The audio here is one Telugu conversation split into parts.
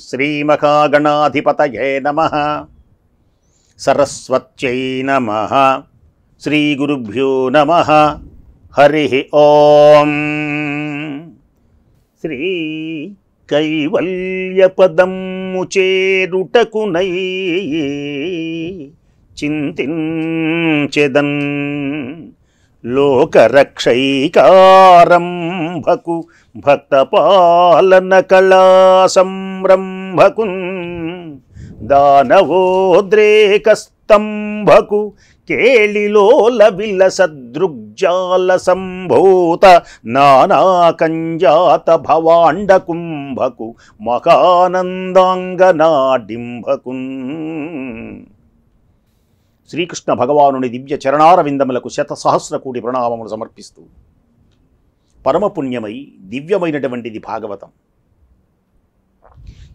శ్రీమహాగణాధిపతయే నమః. సరస్వత్యై నమః. శ్రీగురుభ్యో నమః. హరి ఓం. శ్రీ కైవల్యపదము చేరుటకునై చింతించెదన్ లోకరక్షైకారంభకు భక్తపాలన కళా సంరంభకున్ దానవోద్రేకస్తంభకు కేళిలోల విలసదృగ్జాల సంభూత నానాకంజాత భవాండకుంభకు మకానందాంగనాడింభకున్. శ్రీకృష్ణ భగవానుని దివ్య చరణారవిందములకు శతసహస్ర కోటి ప్రణామములు సమర్పిస్తూ, పరమపుణ్యమై దివ్యమైనటువంటిది భాగవతం.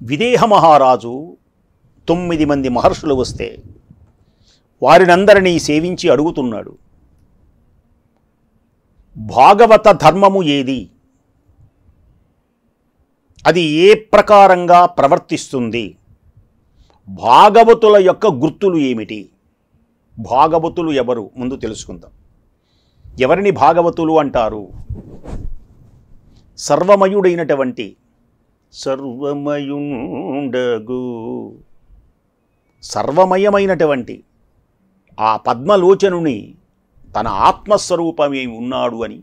విదేహ మహారాజు 9 మంది మహర్షులు వస్తే వారినందరినీ సేవించి అడుగుతున్నాడు, భాగవత ధర్మము ఏది, అది ఏ ప్రకారంగా ప్రవర్తిస్తుంది, భాగవతుల యొక్క గుర్తులు ఏమిటి, భాగవతులు ఎవరు ముందు తెలుసుకుందాం. ఎవరిని భాగవతులు అంటారు? సర్వమయుడైనటువంటి సర్వమయుండగు సర్వమయమైనటువంటి ఆ పద్మలోచనుని తన ఆత్మస్వరూపమే ఉన్నాడు అని,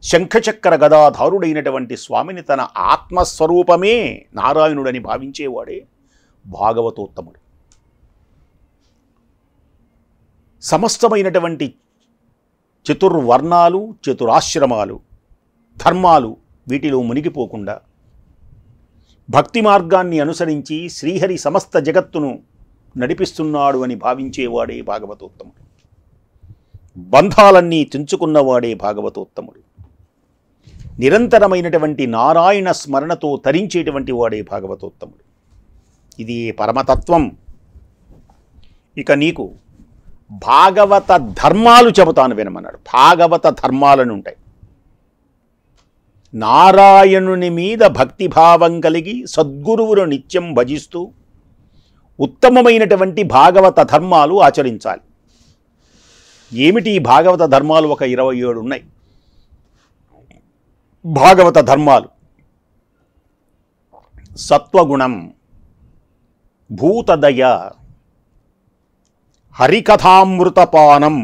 శంఖచక్ర గదాధారుడైనటువంటి స్వామిని తన ఆత్మస్వరూపమే నారాయణుడని భావించేవాడే భాగవతోత్తముడు. సమస్తమైనటువంటి చతుర్వర్ణాలు, చతురాశ్రమాలు, ధర్మాలు వీటిలో మునిగిపోకుండా భక్తి మార్గాన్ని అనుసరించి శ్రీహరి సమస్త జగత్తును నడిపిస్తున్నాడు అని భావించేవాడే భాగవతోత్తముడు. బంధాలన్నీ తెంచుకున్నవాడే భాగవతోత్తముడు. నిరంతరమైనటువంటి నారాయణ స్మరణతో తరించేటువంటి వాడే భాగవతోత్తముడు. ఇది పరమతత్వం. ఇక నీకు భాగవత ధర్మాలు చెబుతాను వినమన్నాడు. భాగవత ధర్మాలను ఉంటాయి. నారాయణుని మీద భక్తిభావం కలిగి సద్గురువును నిత్యం భజిస్తూ ఉత్తమమైనటువంటి భాగవత ధర్మాలు ఆచరించాలి. ఏమిటి ఈ భాగవత ధర్మాలు? ఒక 27 ఉన్నాయి భాగవత ధర్మాలు. సత్వగుణం, భూతదయ, హరికథామృతపానం.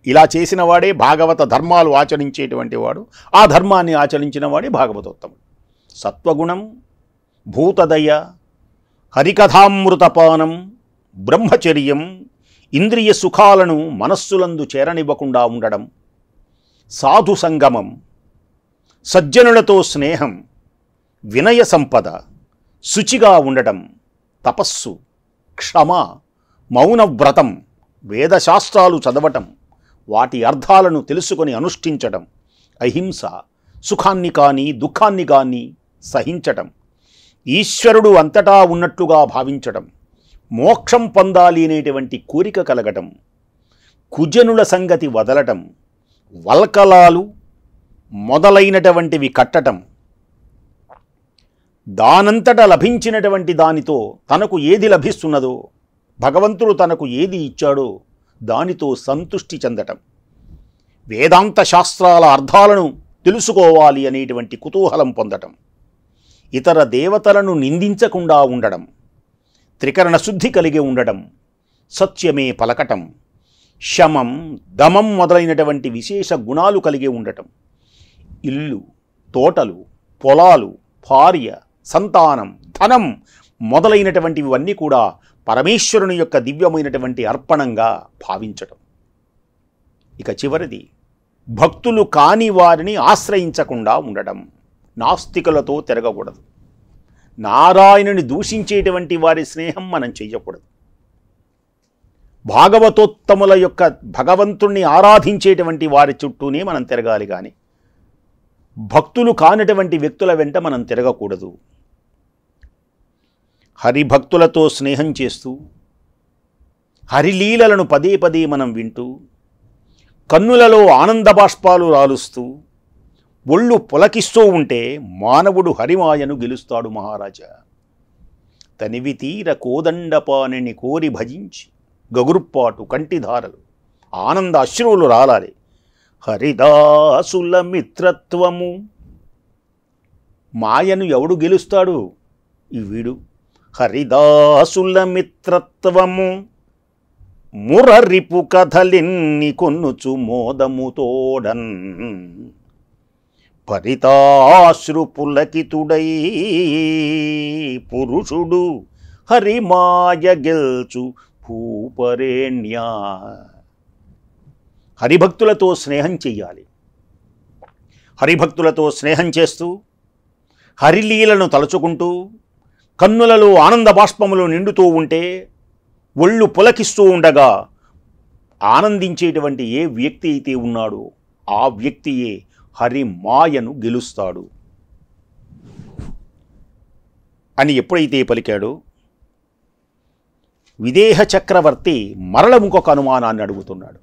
ఇలా చేసిన వాడే భాగవత ధర్మాలు ఆచరించేటువంటి వాడు. ఆ ధర్మాన్ని ఆచరించిన వాడే భాగవతోత్తముడు. సత్వగుణం, భూతదయ, హరికథామృతపానం, బ్రహ్మచర్యం, ఇంద్రియ సుఖాలను మనస్సులందు చేరనివ్వకుండా ఉండడం, సాధు సంగమం, సజ్జనులతో స్నేహం, వినయ సంపద, శుచిగా ఉండటం, తపస్సు, క్షమ, మౌనవ్రతం, వేదశాస్త్రాలు చదవటం, వాటి అర్థాలను తెలుసుకొని అనుష్ఠించటం, అహింస, సుఖాన్ని కానీ దుఃఖాన్ని కానీ సహించటం, ఈశ్వరుడు అంతటా ఉన్నట్లుగా భావించటం, మోక్షం పొందాలి అనేటువంటి కోరిక కలగటం, కుజనుల సంగతి వదలటం, వల్కలాలు మొదలైనటువంటివి కట్టటం, దానంతట లభించినటువంటి దానితో తనకు ఏది లభిస్తున్నదో, భగవంతుడు తనకు ఏది ఇచ్చాడో దానితో సంతృష్టి చెందటం, వేదాంత శాస్త్రాల అర్థాలను తెలుసుకోవాలి అనేటువంటి కుతూహలం పొందటం, ఇతర దేవతలను నిందించకుండా ఉండడం, త్రికరణ శుద్ధి కలిగి ఉండడం, సత్యమే పలకటం, శమం, దమం మొదలైనటువంటి విశేష గుణాలు కలిగి ఉండటం, ఇల్లు, తోటలు, పొలాలు, భార్య, సంతానం, ధనం మొదలైనటువంటివన్నీ కూడా పరమేశ్వరుని యొక్క దివ్యమైనటువంటి అర్పణంగా భావించటం. ఇక చివరిది భక్తులు కాని వారిని ఆశ్రయించకుండా ఉండడం, నాస్తికులతో తిరగకూడదు, నారాయణుని దూషించేటువంటి వారి స్నేహం మనం చెయ్యకూడదు, భాగవతోత్తముల యొక్క భగవంతుణ్ణి ఆరాధించేటువంటి వారి చుట్టూనే మనం తిరగాలి కానీ భక్తులు కానటువంటి వ్యక్తుల వెంట మనం తిరగకూడదు. హరిభక్తులతో స్నేహం చేస్తూ హరిలీలలను పదే పదే మనం వింటూ కన్నులలో ఆనంద బాష్పాలు రాలుస్తూ ఒళ్ళు పులకిస్తూ ఉంటే మానవుడు హరిమాయను గెలుస్తాడు మహారాజా. తనివి తీర కోదండపాణిని కోరి భజించి గగుర్పాటు కంటిధారలు ఆనంద అశ్రువులు రాలాలి. హరిదాసుల మిత్రత్వము. మాయను ఎవడు గెలుస్తాడు? ఈ వీడు. హరిదాసుల మిత్రత్వము మురరిపు కథలిన్ని కొన్నుచు మోదముతోడన్ పరితాశ్రు పులకితుడై పురుషుడు హరిమాయ గెల్చు భూపరేణ్య. హరిభక్తులతో స్నేహం చెయ్యాలి. హరిభక్తులతో స్నేహం చేస్తూ హరిలీలను తలుచుకుంటూ కన్నులలో ఆనంద బాష్పములు నిండుతూ ఉంటే ఒళ్ళు పులకిస్తూ ఉండగా ఆనందించేటువంటి ఏ వ్యక్తి అయితే ఉన్నాడో ఆ వ్యక్తియే హరిమాయను గెలుస్తాడు అని ఎప్పుడైతే పలికాడో విదేహ చక్రవర్తి మరల ఇంకొక అనుమానాన్ని అడుగుతున్నాడు.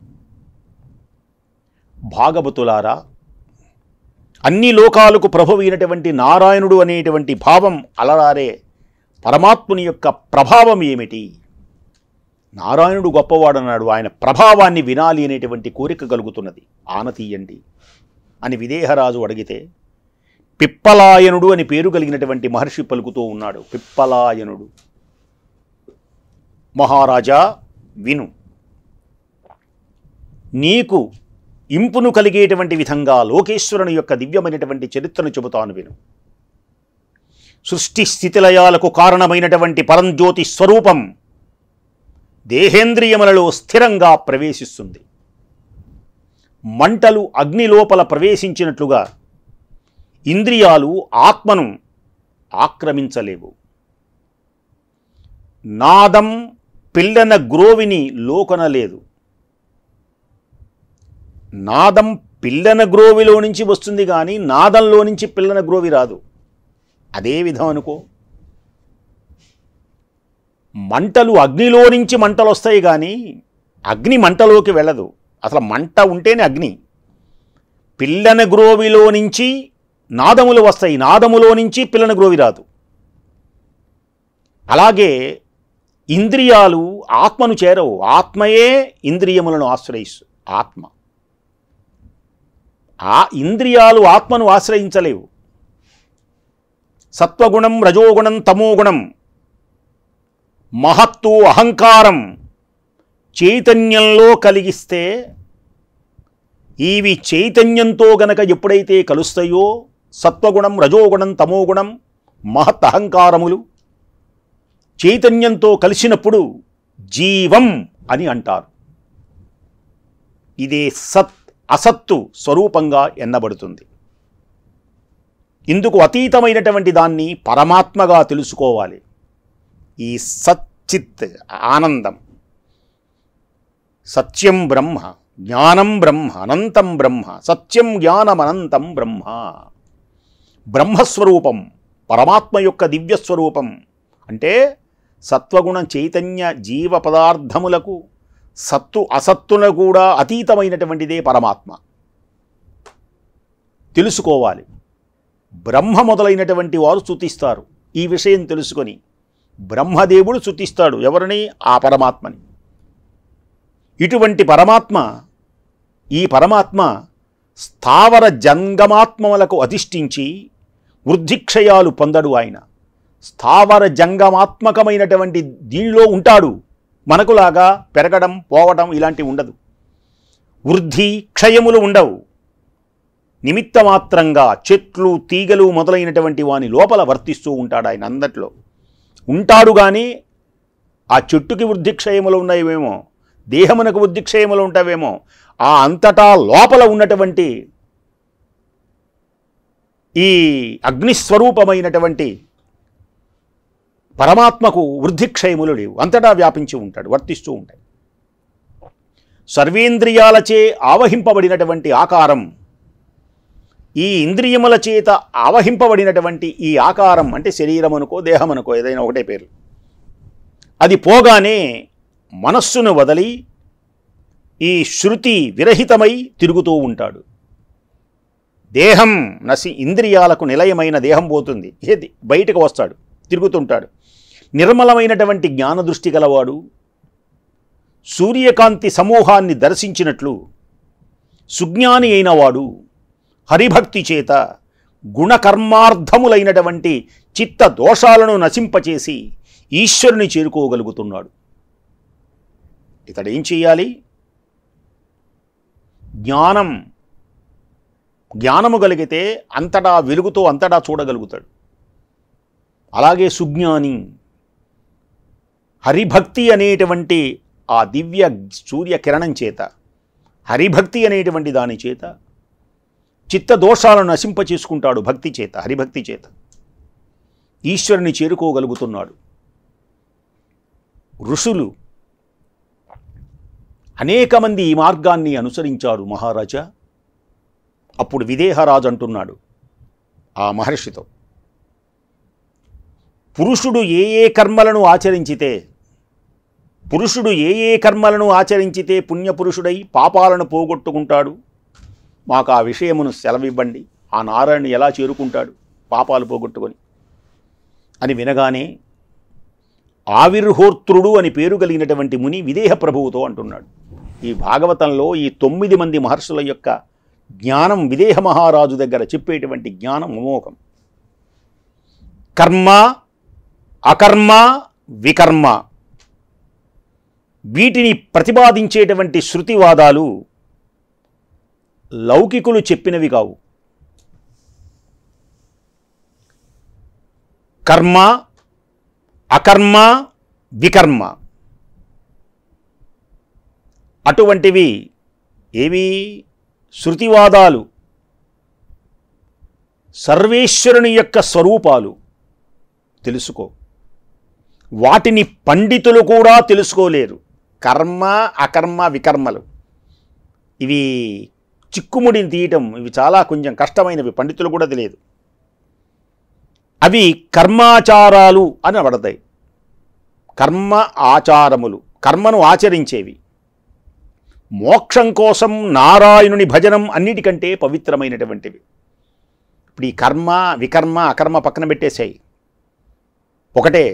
భాగవతులారా, అన్ని లోకాలకు ప్రభువైనటువంటి నారాయణుడు అనేటువంటి భావం అలరారే పరమాత్ముని యొక్క ప్రభావం ఏమిటి? నారాయణుడు గొప్పవాడన్నాడు, ఆయన ప్రభావాన్ని వినాలి అనేటువంటి కోరిక కలుగుతున్నది, ఆనతీయండి అని విదేహరాజు అడిగితే పిప్పలాయనుడు అని పేరు కలిగినటువంటి మహర్షి పలుకుతూ ఉన్నాడు. పిప్పలాయనుడు. మహారాజా విను, నీకు ఇంపును కలిగేటువంటి విధంగా లోకేశ్వరుని యొక్క దివ్యమైనటువంటి చరిత్రను చెబుతాను విను. సృష్టి స్థితిలయాలకు కారణమైనటువంటి పరంజ్యోతి స్వరూపం దేహేంద్రియములలో స్థిరంగా ప్రవేశిస్తుంది. మంటలు అగ్ని లోపల ప్రవేశించినట్లుగా ఇంద్రియాలు ఆత్మను ఆక్రమించలేవు. నాదం పిల్లన గ్రోవిని లోకనలేదు. నాదం పిల్లన గ్రోవిలో నుంచి వస్తుంది కానీ నాదంలో నుంచి పిల్లన గ్రోవి రాదు. అదే విధం అనుకో, మంటలు అగ్నిలో నుంచి మంటలు వస్తాయి కానీ అగ్ని మంటలోకి వెళ్ళదు. అసలు మంట ఉంటేనే అగ్ని. పిల్లన గ్రోవిలో నుంచి నాదములు వస్తాయి, నాదములో నుంచి పిల్లన గ్రోవి రాదు. అలాగే ఇంద్రియాలు ఆత్మను చేరవు, ఆత్మయే ఇంద్రియములను ఆశ్రయిస్తు. ఆత్మ ఆ ఇంద్రియాలు ఆత్మను ఆశ్రయించలేవు. సత్వగుణం, రజోగుణం, తమోగుణం, మహత్తు, అహంకారం చైతన్యంలో కలిగిస్తే ఇవి చైతన్యంతో గనక ఎప్పుడైతే కలుస్తాయో సత్వగుణం, రజోగుణం, తమోగుణం, మహత్ అహంకారములు చైతన్యంతో కలిసినప్పుడు జీవం అని అంటారు. ఇదే సత్ అసత్తు స్వరూపంగా ఎన్నబడుతుంది. ఇందుకు అతీతమైనటువంటి దాన్ని పరమాత్మగా తెలుసుకోవాలి. ఈ సచ్చిత్ ఆనందం, సత్యం బ్రహ్మ, జ్ఞానం బ్రహ్మ, అనంతం బ్రహ్మ, సత్యం జ్ఞానం అనంతం బ్రహ్మ. బ్రహ్మస్వరూపం, పరమాత్మ యొక్క దివ్యస్వరూపం అంటే సత్వగుణ చైతన్య జీవ పదార్థములకు సత్తు అసత్తున కూడా అతీతమైనటువంటిదే పరమాత్మ. తెలుసుకోవాలి. బ్రహ్మ మొదలైనటువంటి వారు స్తుతిస్తారు. ఈ విషయం తెలుసుకొని బ్రహ్మదేవుడు స్తుతిస్తాడు ఎవరిని? ఆ పరమాత్మని. ఇటువంటి పరమాత్మ, ఈ పరమాత్మ స్థావర జంగమాత్మలకు అధిష్ఠించి వృద్ధిక్షయాలు పొందడు. ఆయన స్థావర జంగమాత్మకమైనటువంటి దీనిలో ఉంటాడు. మనకులాగా పెరగడం, పోవడం ఇలాంటివి ఉండదు. వృద్ధి క్షయములు ఉండవు. నిమిత్తమాత్రంగా చెట్లు, తీగలు మొదలైనటువంటి వాని లోపల వర్తిస్తూ ఉంటాడు. ఆయన అందట్లో ఉంటాడు. కానీ ఆ చెట్టుకి వృద్ధిక్షయములు ఉన్నాయేమో, దేహమునకు వృద్ధిక్షయములు ఉంటావేమో, ఆ అంతటా లోపల ఉన్నటువంటి ఈ అగ్నిస్వరూపమైనటువంటి పరమాత్మకు వృద్ధిక్షయములు లేవు. అంతటా వ్యాపించి ఉంటాడు, వర్తిస్తూ ఉంటాయి. సర్వేంద్రియాలచే ఆవహింపబడినటువంటి ఆకారం, ఈ ఇంద్రియముల చేత ఆవహింపబడినటువంటి ఈ ఆకారం అంటే శరీరం అనుకో, దేహం అనుకో, ఏదైనా ఒకటే పేరు. అది పోగానే మనస్సును వదలి ఈ శృతి విరహితమై తిరుగుతూ ఉంటాడు. దేహం ఇంద్రియాలకు నిలయమైన దేహం పోతుంది, ఏది బయటకు వస్తాడు, తిరుగుతుంటాడు. నిర్మలమైనటువంటి జ్ఞానదృష్టి గలవాడు సూర్యకాంతి సమూహాన్ని దర్శించినట్లు సుజ్ఞాని అయినవాడు హరిభక్తి చేత గుణకర్మార్థములైనటువంటి చిత్త దోషాలను నశింపచేసి ఈశ్వరుని చేరుకోగలుగుతున్నాడు. ఇతడేం చేయాలి? జ్ఞానము కలిగితే అంతటా వెలుగుతో అంతటా చూడగలుగుతాడు. అలాగే సుజ్ఞాని హరిభక్తి అనేటువంటి ఆ దివ్య సూర్యకిరణం చేత, హరిభక్తి అనేటువంటి దాని చేత చిత్తదోషాలను నశింపచేసుకుంటాడు. భక్తి చేత, హరిభక్తి చేత ఈశ్వరుని చేరుకోగలుగుతున్నాడు. ఋషులు అనేక మంది ఈ మార్గాన్ని అనుసరించారు మహారాజా. అప్పుడు విదేహరాజు అంటున్నాడు ఆ మహర్షితో, పురుషుడు ఏ ఏ కర్మలను ఆచరించితే పుణ్యపురుషుడై పాపాలను పోగొట్టుకుంటాడు, మాకు ఆ విషయమును సెలవివ్వండి. ఆ నారాయణుని ఎలా చేరుకుంటాడు పాపాలు పోగొట్టుకొని అని వినగానే ఆవిర్హోత్రుడు అని పేరు కలిగినటువంటి ముని విదేహ ప్రభువుతో అంటున్నాడు, ఈ భాగవతంలో ఈ 9 మంది మహర్షుల యొక్క జ్ఞానం విదేహ మహారాజు దగ్గర చెప్పేటువంటి జ్ఞానం అమోఘం. కర్మ, అకర్మ, వికర్మ వీటిని ప్రతిపాదించేటువంటి శృతివాదాలు లౌకికులు చెప్పినవి కావు. కర్మ, అకర్మ, వికర్మ అటువంటివి ఏవి? శృతివాదాలు సర్వేశ్వరుని యొక్క స్వరూపాలు తెలుసుకో. వాటిని పండితులు కూడా తెలుసుకోలేరు. కర్మ, అకర్మ, వికర్మలు ఇవి చిక్కుముడిని తీయటం ఇవి చాలా కొంచెం కష్టమైనవి, పండితులు కూడా తెలియదు. అవి కర్మాచారాలు అని పడతాయి. కర్మ ఆచారములు, కర్మను ఆచరించేవి. మోక్షం కోసం నారాయణుని భజనం అన్నిటికంటే పవిత్రమైనటువంటివి. ఇప్పుడు ఈ కర్మ, వికర్మ, అకర్మ పక్కన పెట్టేసాయి. ఒకటే,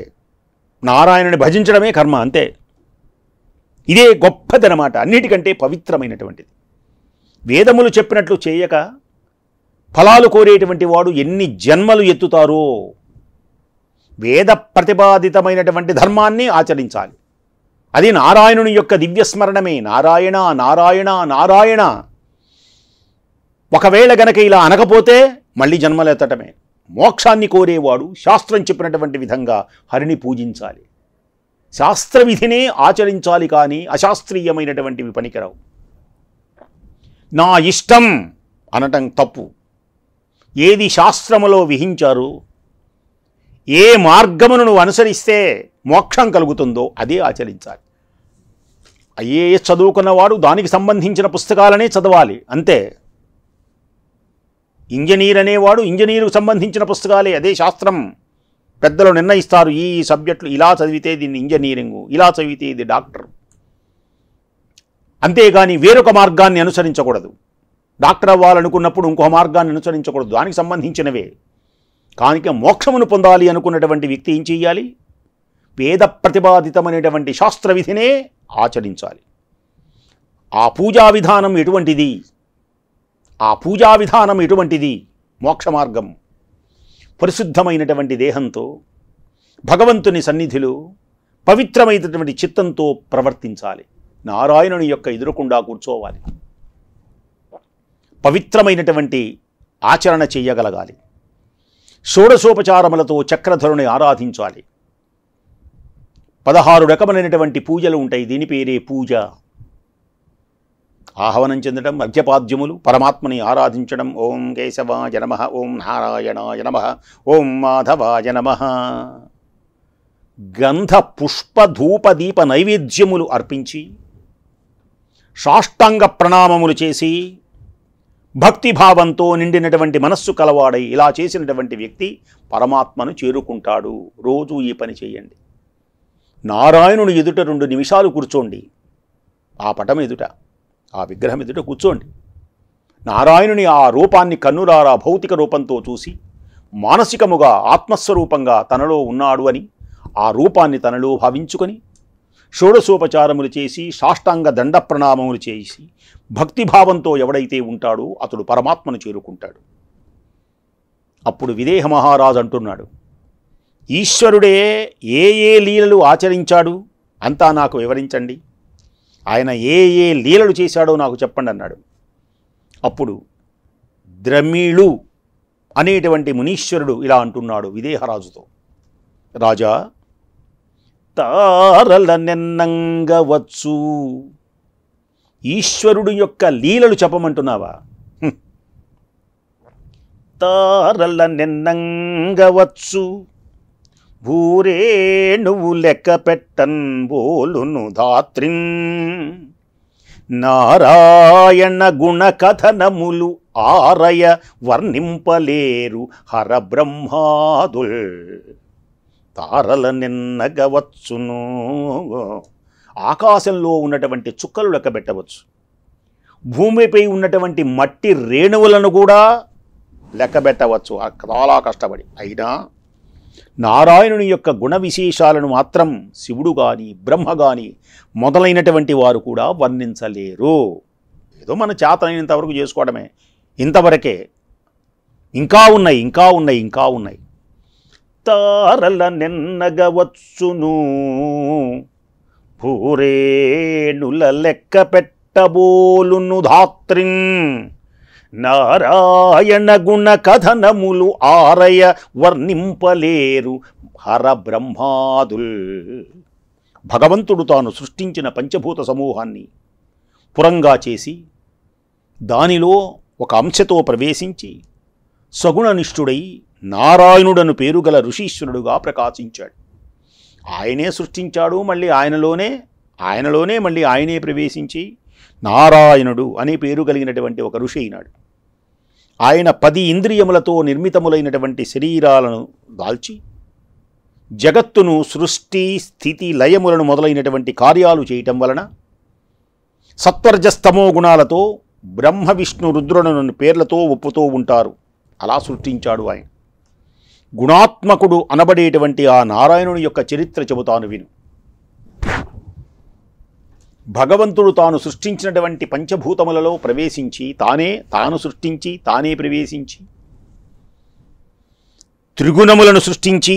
నారాయణుని భజించడమే కర్మ, అంతే. ఇదే గొప్పదనమాట, అన్నిటికంటే పవిత్రమైనటువంటిది. వేదములు చెప్పినట్లు చేయక ఫలాలు కోరేటువంటి వాడు ఎన్ని జన్మలు ఎత్తుతారో. వేద ప్రతిపాదితమైనటువంటి ధర్మాన్ని ఆచరించాలి. అది నారాయణుని యొక్క దివ్యస్మరణమే. నారాయణ నారాయణ నారాయణ. ఒకవేళ గనక ఇలా అనకపోతే మళ్ళీ జన్మలు ఎత్తటమే. మోక్షాన్ని కోరేవాడు శాస్త్రం చెప్పినటువంటి విధంగా హరిని పూజించాలి. శాస్త్రవిధినే ఆచరించాలి, కానీ అశాస్త్రీయమైనటువంటివి పనికిరావు. నా ఇష్టం అనటం తప్పు. ఏది శాస్త్రములో విహించారు, ఏ మార్గమును నువ్వు అనుసరిస్తే మోక్షం కలుగుతుందో అదే ఆచరించాలి. ఐఏఎస్ చదువుకున్నవాడు దానికి సంబంధించిన పుస్తకాలనే చదవాలి, అంతే. ఇంజనీర్ అనేవాడు ఇంజనీరుకు సంబంధించిన పుస్తకాలే, అదే శాస్త్రం. పెద్దలు నిర్ణయిస్తారు, ఈ సబ్జెక్టులు ఇలా చదివితే దీన్ని ఇంజనీరింగు, ఇలా చదివితే ఇది డాక్టర్. అంతేగాని వేరొక మార్గాన్ని అనుసరించకూడదు. డాక్టర్ అవ్వాలనుకున్నప్పుడు ఇంకొక మార్గాన్ని అనుసరించకూడదు, దానికి సంబంధించినవే. కానిక మోక్షమును పొందాలి అనుకున్నటువంటి వ్యక్తి ఏం చేయాలి? వేద ప్రతిపాదితమైనటువంటి శాస్త్రవిధినే ఆచరించాలి. ఆ పూజా విధానం ఎటువంటిది? మోక్ష మార్గం. పరిశుద్ధమైనటువంటి దేహంతో భగవంతుని సన్నిధిలో పవిత్రమైనటువంటి చిత్తంతో ప్రవర్తించాలి. నారాయణుని యొక్క ఎదురుకుండా కూర్చోవాలి. పవిత్రమైనటువంటి ఆచరణ చేయగలగాలి. షోడశోపచారములతో చక్రధరుని ఆరాధించాలి. 16 రకమైనటువంటి పూజలు ఉంటాయి, దీని పేరే పూజ. ఆహ్వానం చెందడం, అర్ఘ్యపాద్యములు, పరమాత్మని ఆరాధించడం. ఓం కేశవాయ నమః, ఓం నారాయణాయ నమః, ఓం మాధవాయ నమః. గంధ పుష్ప ధూప దీప నైవేద్యములు అర్పించి సాష్టాంగ ప్రణామములు చేసి భక్తిభావంతో నిండినటువంటి మనస్సు కలవాడై ఇలా చేసినటువంటి వ్యక్తి పరమాత్మను చేరుకుంటాడు. రోజు ఈ పని చేయండి. నారాయణుని ఎదుట 2 నిమిషాలు కూర్చోండి. ఆ పటం ఎదుట, ఆ విగ్రహం ఎదుట కూర్చోండి. నారాయణుని ఆ రూపాన్ని కన్నురారా భౌతిక రూపంతో చూసి మానసికముగా ఆత్మస్వరూపంగా తనలో ఉన్నాడు అని ఆ రూపాన్ని తనలో భావించుకొని షోడశోపచారములు చేసి సాష్టాంగ దండ ప్రణామములు చేసి భక్తిభావంతో ఎవడైతే ఉంటాడో అతడు పరమాత్మను చేరుకుంటాడు. అప్పుడు విదేహ మహారాజు అంటున్నాడు, ఈశ్వరుడే ఏ ఏ లీలలు ఆచరించాడు అంతా నాకు వివరించండి, ఆయన ఏ ఏ లీలలు చేశాడో నాకు చెప్పండి అన్నాడు. అప్పుడు ద్రమిళు అనేటువంటి మునీశ్వరుడు ఇలా అంటున్నాడు విదేహరాజుతో, రాజా, తారల నెన్నంగవచ్చు, ఈశ్వరుడు యొక్క లీలలు చెప్పమంటున్నావా? తారల నెన్నంగవచ్చు, భూరే నువ్వు లెక్క పెట్టన్ బోలును ధాత్రిన్, నారాయణ గుణ కథనములు ఆరయ వర్ణింపలేరు హరబ్రహ్మాదుల్, తారల నిన్నగవచ్చును, ఆకాశంలో ఉన్నటువంటి చుక్కలు లెక్క పెట్టవచ్చు, భూమిపై ఉన్నటువంటి మట్టి రేణువులను కూడా లెక్క పెట్టవచ్చు చాలా కష్టపడి. అయినా నారాయణుని యొక్క గుణ విశేషాలను మాత్రం శివుడు కానీ బ్రహ్మ కానీ మొదలైనటువంటి వారు కూడా వర్ణించలేరు. ఏదో మన చేతనైనంతవరకు చేసుకోవడమే, ఇంతవరకే. ఇంకా ఉన్నాయి, ఇంకా ఉన్నాయి, ఇంకా ఉన్నాయి. తారల నిన్నగవచ్చును, భూరేణుల లెక్క పెట్టబోలును ధాత్రిన్, నారాయణ గుణ కథనములు ఆరయ వర్ణింపలేరు హరబ్రహ్మాదుల్. భగవంతుడు తాను సృష్టించిన పంచభూత సమూహాన్ని పురంగా చేసి దానిలో ఒక అంశతో ప్రవేశించి సగుణనిష్ఠుడై నారాయణుడను పేరుగల ఋషీశ్వరుడుగా ప్రకాశించాడు. ఆయనే సృష్టించాడు, మళ్ళీ ఆయనలోనే మళ్ళీ ఆయనే ప్రవేశించి నారాయణుడు అనే పేరు కలిగినటువంటి ఒక ఋషి అయినాడు. ఆయన 10 ఇంద్రియములతో నిర్మితములైనటువంటి శరీరాలను దాల్చి జగత్తును సృష్టి స్థితి లయములను మొదలైనటువంటి కార్యాలు చేయటం వలన సత్వర్జస్తమో గుణాలతో బ్రహ్మ విష్ణు రుద్రులను పేర్లతో ఒప్పుతూ ఉంటారు. అలా సృష్టించాడు ఆయన. గుణాత్మకుడు అనబడేటువంటి ఆ నారాయణుని యొక్క చరిత్ర చెబుతాను విను. భగవంతుడు తాను సృష్టించినటువంటి పంచభూతములలో ప్రవేశించి తాను సృష్టించి తానే ప్రవేశించి త్రిగుణములను సృష్టించి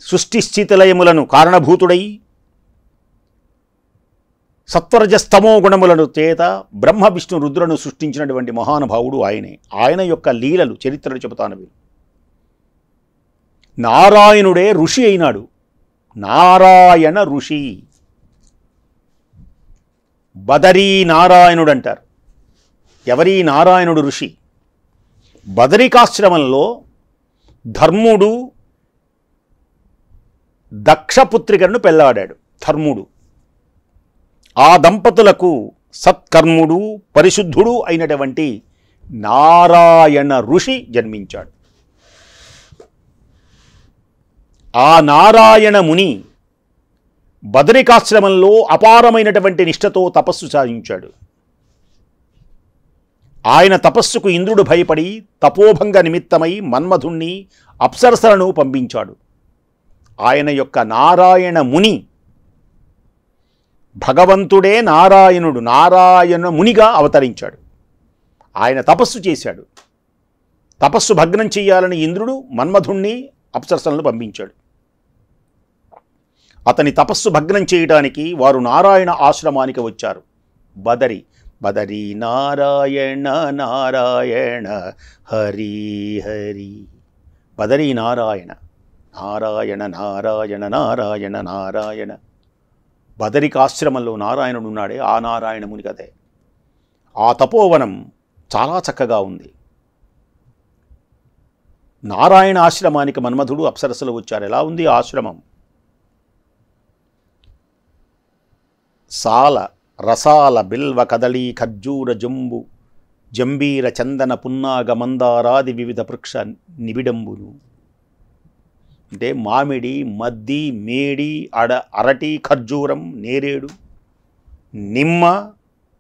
సృష్టి స్థితిలయములను కారణభూతుడై సత్వరజస్తమో గుణములను చేత బ్రహ్మ విష్ణు రుద్రులను సృష్టించినటువంటి మహానుభావుడు ఆయనే. ఆయన యొక్క లీలలు చరిత్రలు చెబుతాను వీరు. నారాయణుడే ఋషి అయినాడు. నారాయణ ఋషి, బదరీ నారాయణుడు అంటారు. ఎవరీ నారాయణుడు ఋషి? బదరికాశ్రమంలో ధర్ముడు దక్షపుత్రికను పెళ్లాడాడు. ధర్ముడు ఆ దంపతులకు సత్కర్ముడు పరిశుద్ధుడు అయినటువంటి నారాయణ ఋషి జన్మించాడు. ఆ నారాయణ ముని బదరికాశ్రమంలో అపారమైనటువంటి నిష్ఠతో తపస్సు సాగించాడు. ఆయన తపస్సుకు ఇంద్రుడు భయపడి తపోభంగ నిమిత్తమై మన్మధుణ్ణి అప్సరసలను పంపించాడు. ఆయన యొక్క నారాయణ ముని భగవంతుడే నారాయణుడు నారాయణ మునిగా అవతరించాడు. ఆయన తపస్సు చేశాడు. తపస్సు భగ్నం చెయ్యాలని ఇంద్రుడు మన్మధుణ్ణి అప్సరసలను పంపించాడు. అతని తపస్సు భగ్నం చేయడానికి వారు నారాయణ ఆశ్రమానికి వచ్చారు. బదరి నారాయణ నారాయణ హరి హరి, బదరి నారాయణ నారాయణ నారాయణ నారాయణ నారాయణ. బదరికాశ్రమంలో నారాయణుడు ఉన్నాడే, ఆ నారాయణముని కథే. ఆ తపోవనం చాలా చక్కగా ఉంది. నారాయణ ఆశ్రమానికి మన్మధుడు అప్సరసలు వచ్చారు. ఎలా ఉంది ఆశ్రమం? సాల రసాల బిల్వ కదళీ ఖర్జూర జంబు జంబీర చందన పున్నాగ మందారాది వివిధ వృక్ష నిబిడంబులు. అంటే మామిడి, మద్ది, మేడి, అరటి, ఖర్జూరం, నేరేడు, నిమ్మ,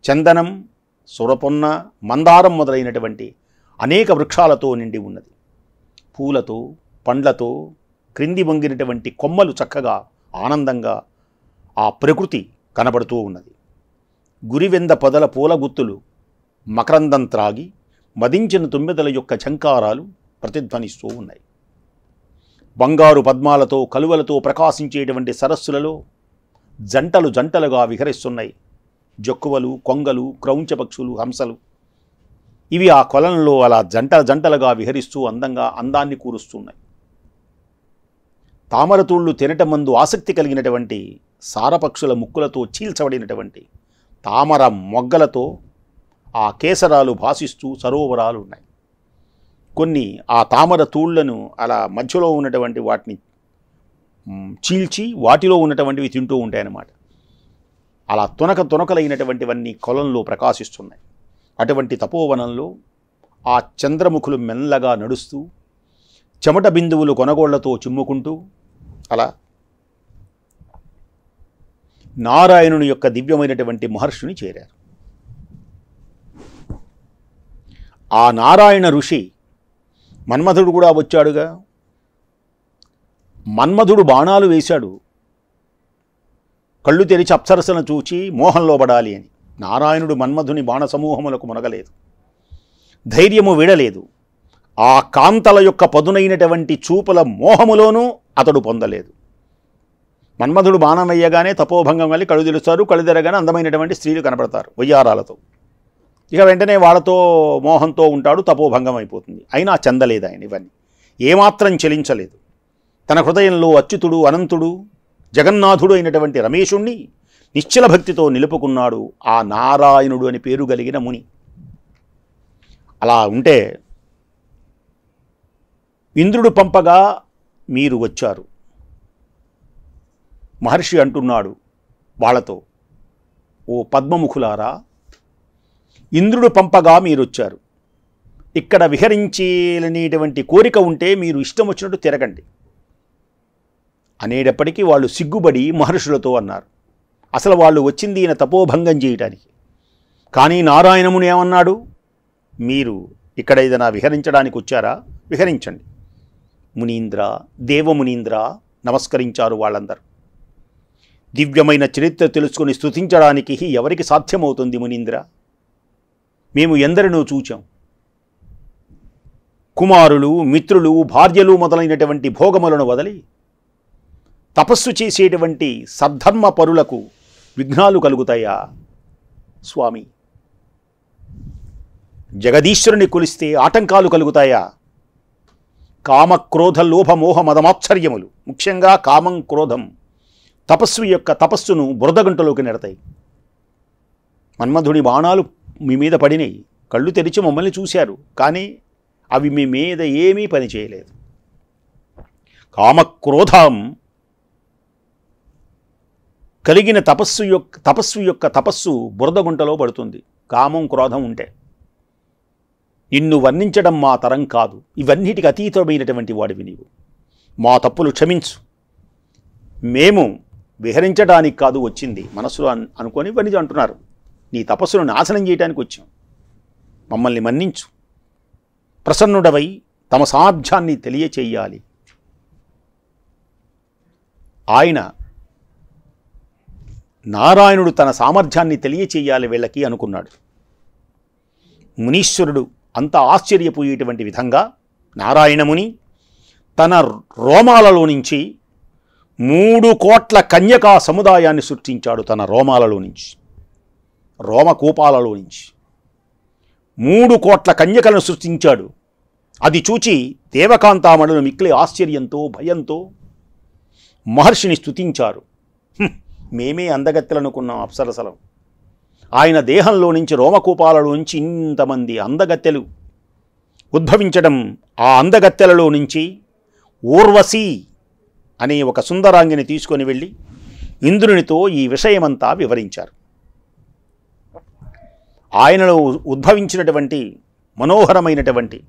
చందనం, సురపొన్న, మందారం మొదలైనటువంటి అనేక వృక్షాలతో నిండి ఉన్నది. పూలతో, పండ్లతో క్రింది వంగినటువంటి కొమ్మలు చక్కగా ఆనందంగా ఆ ప్రకృతి కనబడుతూ ఉన్నది. గురివెంద పొదల పూల గుత్తులు మకరందం త్రాగి మదించిన తుమ్మెదల యొక్క ఝంకారాలు ప్రతిధ్వనిస్తూ ఉన్నాయి. బంగారు పద్మాలతో కలువలతో ప్రకాశించేటువంటి సరస్సులలో జంటలు జంటలుగా విహరిస్తున్నాయి. జక్కువలు, కొంగలు, క్రౌంచ పక్షులు, హంసలు ఇవి ఆ కొలంలో అలా జంటల జంటలుగా విహరిస్తూ అందాన్ని కూరుస్తున్నాయి. తామరతూళ్ళు తినటమందు ఆసక్తి కలిగినటువంటి సారపక్షుల ముక్కులతో చీల్చబడినటువంటి తామర మొగ్గలతో ఆ కేసరాలు భాసిస్తూ సరోవరాలు ఉన్నాయి. కొన్ని ఆ తామర తూళ్లను అలా మధ్యలో ఉన్నటువంటి వాటిని చీల్చి వాటిలో ఉన్నటువంటివి తింటూ ఉంటాయన్నమాట. అలా తునకలైనటువంటివన్నీ కొలంలో ప్రకాశిస్తున్నాయి. అటువంటి తపోవనంలో ఆ చంద్రముఖులు మెల్లగా నడుస్తూ చెమట బిందువులు కొనగోళ్లతో చిమ్ముకుంటూ అలా నారాయణుని యొక్క దివ్యమైనటువంటి మహర్షిని చేరారు. ఆ నారాయణ ఋషి మన్మధుడు కూడా వచ్చాడుగా. మన్మధుడు బాణాలు వేశాడు, కళ్ళు తెరిచి అప్సరసను చూచి మోహంలో పడాలి అని. నారాయణుడు మన్మధుని బాణ సమూహములకు మునగలేదు, ధైర్యము వీడలేదు. ఆ కాంతల యొక్క పదునైనటువంటి చూపుల మోహములోనూ అతడు పొందలేదు. మన్మధుడు బాణం వేయగానే తపోభంగం వల్ల కళ్ళు తెరుస్తారు, కళ్ళు తెరగానే అందమైనటువంటి స్త్రీలు కనబడతారు వయ్యారాలతో. ఇక వెంటనే వాళ్ళతో మోహంతో ఉంటాడు, తపోభంగం అయిపోతుంది. అయినా చెందలేదు ఆయన, ఇవన్నీ ఏమాత్రం చెలించలేదు. తన హృదయంలో అచ్యుతుడు, అనంతుడు, జగన్నాథుడు అయినటువంటి రమేశుణ్ణి నిశ్చల భక్తితో నిలుపుకున్నాడు ఆ నారాయణుడు అని పేరు కలిగిన ముని. అలా ఉంటే ఇంద్రుడు పంపగా మీరు వచ్చారు. మహర్షి అంటున్నాడు వాళ్ళతో, ఓ పద్మముఖులారా, ఇంద్రుడు పంపగా మీరొచ్చారు. ఇక్కడ విహరించేలనేటువంటి కోరిక ఉంటే మీరు ఇష్టం వచ్చినట్టు తిరగండి అనేటప్పటికీ వాళ్ళు సిగ్గుబడి మహర్షులతో అన్నారు. అసలు వాళ్ళు వచ్చింది ఈయన తపోభంగం చేయటానికి. కానీ నారాయణముని ఏమన్నాడు, మీరు ఇక్కడ ఏదైనా విహరించడానికి వచ్చారా, విహరించండి. మునీంద్ర, దేవమునీంద్ర నమస్కరించారు వాళ్ళందరూ. దివ్యమైన చరిత్ర తెలుసుకుని స్తుతించడానికి ఎవరికి సాధ్యమవుతుంది మునీంద్ర? మేము ఎందరినో చూచాం. కుమారులు, మిత్రులు, భార్యలు మొదలైనటువంటి భోగములను వదిలి తపస్సు చేసేటువంటి సద్ధర్మ పరులకు విఘ్నాలు కలుగుతాయా స్వామి? జగదీశ్వరుని కొలిస్తే ఆటంకాలు కలుగుతాయా? కామ, క్రోధ, లోభ, మోహ, మదమాశ్చర్యములు, ముఖ్యంగా కామం, క్రోధం తపస్సును బురదగంటలోకి నెడతాయి. మన్మధుని బాణాలు మీ మీద పడినాయి, కళ్ళు తెరిచి మమ్మల్ని చూశారు, కానీ అవి మీ మీద ఏమీ పని చేయలేదు. కామక్రోధం కలిగిన తపస్సు బురదగుంటలో పడుతుంది. కామం, క్రోధం ఉంటే నిన్ను వర్ణించడం మా తరం కాదు. ఇవన్నిటికి అతీతమైనటువంటి వాడివి నీవు. మా తప్పులు క్షమించు. మేము విహరించడానికి కాదు వచ్చింది, మనసులో అనుకొని ఇవన్నీ అంటున్నారు. నీ తపస్సును నాశనం చేయడానికి వచ్చాం, మమ్మల్ని మన్నించు. ప్రసన్నుడవై తమ సామర్థ్యాన్ని తెలియచేయాలి. ఆయన నారాయణుడు తన సామర్థ్యాన్ని తెలియచేయాలి వీళ్ళకి అనుకున్నాడు. మునీశ్వరుడు అంత ఆశ్చర్యపోయేటువంటి విధంగా నారాయణముని తన రోమాలలో నుంచి 3 కోట్ల కన్యకా సముదాయాన్ని సృష్టించాడు. తన రోమాలలో నుంచి, రోమకూపాలలో నుంచి 3 కోట్ల కన్యకలను సృష్టించాడు. అది చూచి దేవకాంతామణులు మిక్కిలి ఆశ్చర్యంతో, భయంతో మహర్షిని స్తుతించారు. మేమే అందగత్తెలనుకున్నాం అప్సరసలం. ఆయన దేహంలో నుంచి, రోమకూపాలలో నుంచి ఇంతమంది అందగత్తెలు ఉద్భవించడం, ఆ అందగత్తెలలో నుంచి ఊర్వశి అనే ఒక సుందరాంగిని తీసుకొని వెళ్ళి ఇంద్రునితో ఈ విషయమంతా వివరించారు. ఆయనలో ఉద్భవించినటువంటి మనోహరమైనటువంటి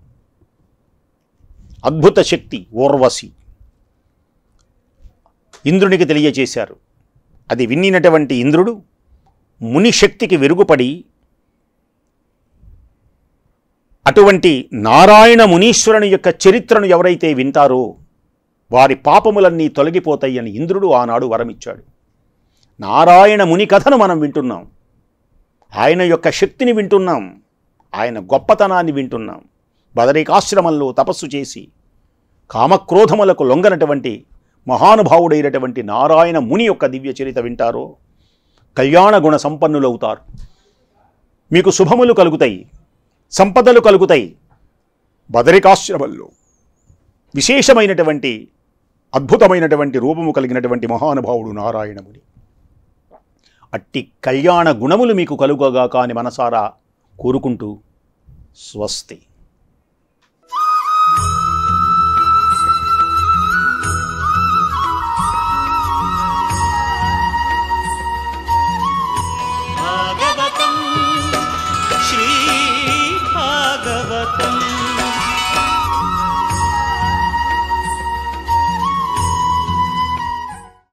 అద్భుత శక్తి ఊర్వశి ఇంద్రునికి తెలియజేశారు. అది విన్నినటువంటి ఇంద్రుడు ముని శక్తికి వెరుగుపడి అటువంటి నారాయణ మునీశ్వరుని యొక్క చరిత్రను ఎవరైతే వింటారో వారి పాపములన్నీ తొలగిపోతాయని ఇంద్రుడు ఆనాడు వరమిచ్చాడు. నారాయణ ముని కథను మనం వింటున్నాం, ఆయన యొక్క శక్తిని వింటున్నాం, ఆయన గొప్పతనాన్ని వింటున్నాం. బదరికాశ్రమంలో తపస్సు చేసి కామక్రోధములకు లొంగనటువంటి మహానుభావుడైనటువంటి నారాయణ ముని యొక్క దివ్య చరిత్ర వింటారో కళ్యాణ గుణ సంపన్నులవుతారు. మీకు శుభములు కలుగుతాయి, సంపదలు కలుగుతాయి. బదరికాశ్రమంలో విశేషమైనటువంటి అద్భుతమైనటువంటి రూపము కలిగినటువంటి మహానుభావుడు నారాయణముని. అట్టి కళ్యాణ గుణములు మీకు కలుగగా కాని మనసారా కోరుకుంటూ స్వస్తి.